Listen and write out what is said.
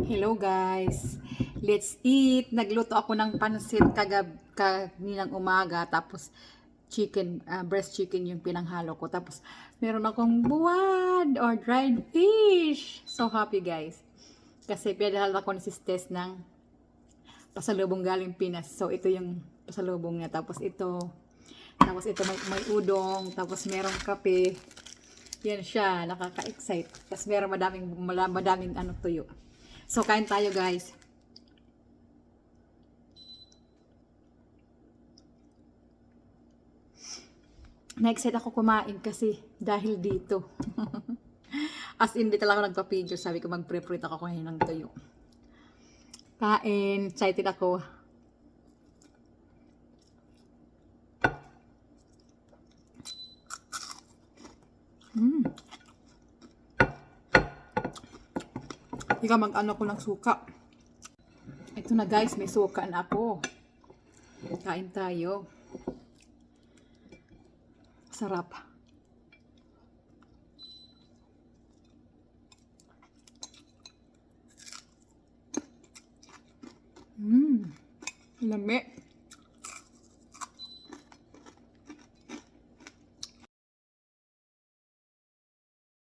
Hello guys, let's eat. Nagluto ako ng pansit kaninang umaga, tapos chicken, breast chicken yung pinanghalo ko. Tapos meron akong buwad or dried fish. So happy guys. Kasi pinadala ako ni Sis Tess ng pasalubong galing Pinas. So ito yung pasalubong niya. Tapos ito may udong, tapos merong kape. Yan siya, nakaka-excite. Tapos meron madaming tuyo. So, kain tayo guys. Na-excite ako kumain kasi dahil dito. As in, di talaga nagpa-video. Sabi ko mag-prep ako ngayon ng tuyo. Kain, excited ako. Ika mag-ano ko ng suka. Ito na guys, may suka na ako. Kain tayo. Sarap. Lami.